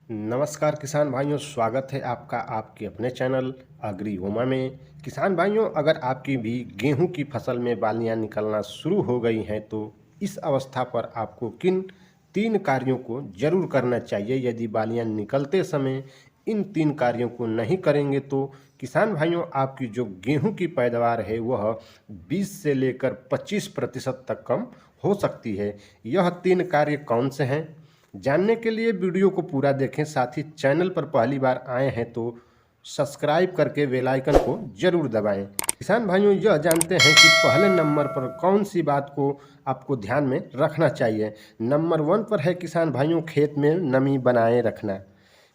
नमस्कार किसान भाइयों, स्वागत है आपका आपके अपने चैनल अग्रिहोमा में। किसान भाइयों, अगर आपकी भी गेहूं की फसल में बालियां निकलना शुरू हो गई हैं तो इस अवस्था पर आपको किन 3 कार्यों को जरूर करना चाहिए। यदि बालियां निकलते समय इन 3 कार्यों को नहीं करेंगे तो किसान भाइयों, आपकी जो गेहूं की पैदावार है वह 20 से लेकर 25% तक कम हो सकती है। यह 3 कार्य कौन से हैं, जानने के लिए वीडियो को पूरा देखें। साथ ही चैनल पर पहली बार आए हैं तो सब्सक्राइब करके बेल आइकन को जरूर दबाएं। किसान भाइयों, यह जानते हैं कि पहले नंबर पर कौन सी बात को आपको ध्यान में रखना चाहिए। नंबर 1 पर है किसान भाइयों, खेत में नमी बनाए रखना।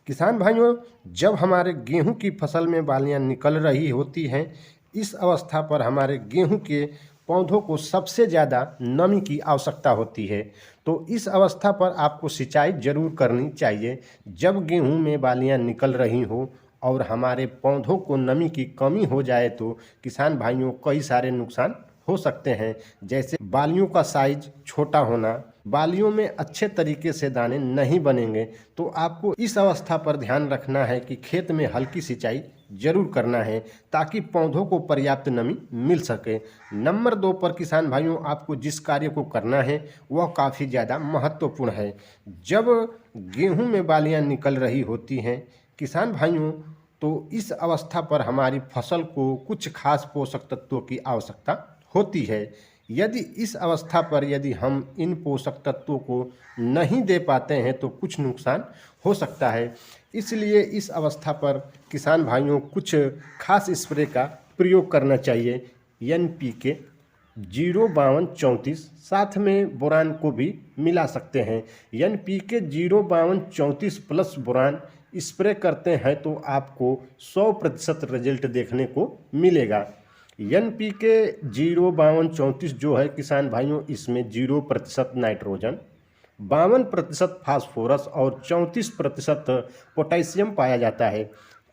किसान भाइयों, जब हमारे गेहूं की फसल में बालियां निकल रही होती हैं, इस अवस्था पर हमारे गेहूं के पौधों को सबसे ज़्यादा नमी की आवश्यकता होती है। तो इस अवस्था पर आपको सिंचाई जरूर करनी चाहिए। जब गेहूं में बालियां निकल रही हो और हमारे पौधों को नमी की कमी हो जाए तो किसान भाइयों, कई सारे नुकसान हो सकते हैं, जैसे बालियों का साइज छोटा होना, बालियों में अच्छे तरीके से दाने नहीं बनेंगे। तो आपको इस अवस्था पर ध्यान रखना है कि खेत में हल्की सिंचाई जरूर करना है ताकि पौधों को पर्याप्त नमी मिल सके। नंबर 2 पर किसान भाइयों, आपको जिस कार्य को करना है वह काफ़ी ज़्यादा महत्वपूर्ण है। जब गेहूं में बालियां निकल रही होती हैं किसान भाइयों, तो इस अवस्था पर हमारी फसल को कुछ खास पोषक तत्वों की आवश्यकता होती है। यदि इस अवस्था पर यदि हम इन पोषक तत्वों को नहीं दे पाते हैं तो कुछ नुकसान हो सकता है। इसलिए इस अवस्था पर किसान भाइयों, कुछ खास स्प्रे का प्रयोग करना चाहिए। NPK 05234, साथ में बोरान को भी मिला सकते हैं। NPK 05234 प्लस बोरान स्प्रे करते हैं तो आपको 100% रिजल्ट देखने को मिलेगा। NPK 05234 जो है किसान भाइयों, इसमें 0% नाइट्रोजन, 52% फास्फोरस और 34% पोटेशियम पाया जाता है।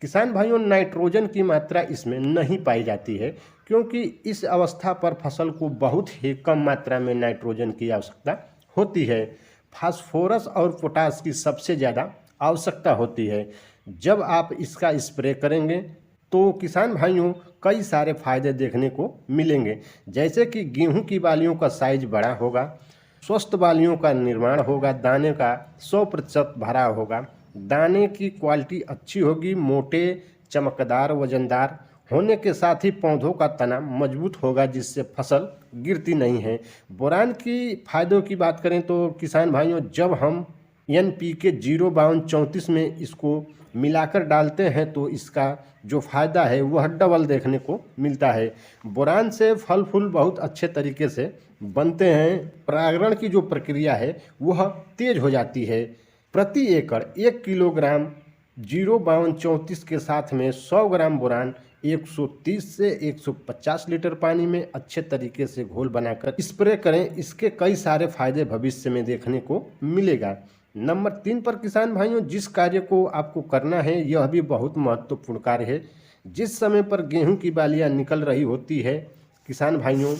किसान भाइयों, नाइट्रोजन की मात्रा इसमें नहीं पाई जाती है क्योंकि इस अवस्था पर फसल को बहुत ही कम मात्रा में नाइट्रोजन की आवश्यकता होती है। फास्फोरस और पोटास की सबसे ज़्यादा आवश्यकता होती है। जब आप इसका स्प्रे करेंगे तो किसान भाइयों, कई सारे फायदे देखने को मिलेंगे, जैसे कि गेहूं की बालियों का साइज बड़ा होगा, स्वस्थ बालियों का निर्माण होगा, दाने का 100% भरा होगा, दाने की क्वालिटी अच्छी होगी, मोटे, चमकदार, वजनदार होने के साथ ही पौधों का तना मजबूत होगा जिससे फसल गिरती नहीं है। बोरान की फायदों की बात करें तो किसान भाइयों, जब हम NPK 05234 में इसको मिलाकर डालते हैं तो इसका जो फ़ायदा है वह डबल देखने को मिलता है। बोरान से फल फूल बहुत अच्छे तरीके से बनते हैं। परागण की जो प्रक्रिया है वह तेज हो जाती है। प्रति एकड़ 1 किलोग्राम 05234 के साथ में 100 ग्राम बोरान 130 से 150 लीटर पानी में अच्छे तरीके से घोल बनाकर स्प्रे करें। इसके कई सारे फायदे भविष्य में देखने को मिलेगा। नंबर 3 पर किसान भाइयों, जिस कार्य को आपको करना है यह भी बहुत महत्वपूर्ण कार्य है। जिस समय पर गेहूं की बालियां निकल रही होती है किसान भाइयों,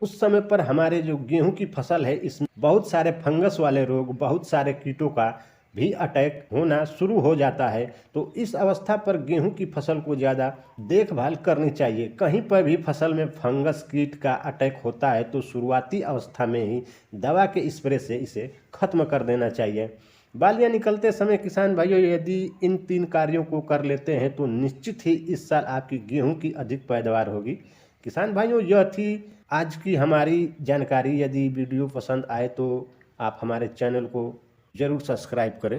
उस समय पर हमारे जो गेहूं की फसल है इसमें बहुत सारे फंगस वाले रोग, बहुत सारे कीटों का भी अटैक होना शुरू हो जाता है। तो इस अवस्था पर गेहूं की फसल को ज़्यादा देखभाल करनी चाहिए। कहीं पर भी फसल में फंगस कीट का अटैक होता है तो शुरुआती अवस्था में ही दवा के स्प्रे से इसे खत्म कर देना चाहिए। बालियां निकलते समय किसान भाइयों, यदि इन 3 कार्यों को कर लेते हैं तो निश्चित ही इस साल आपकी गेहूं की अधिक पैदावार होगी। किसान भाइयों, यह थी आज की हमारी जानकारी। यदि वीडियो पसंद आए तो आप हमारे चैनल को ज़रूर सब्सक्राइब करें।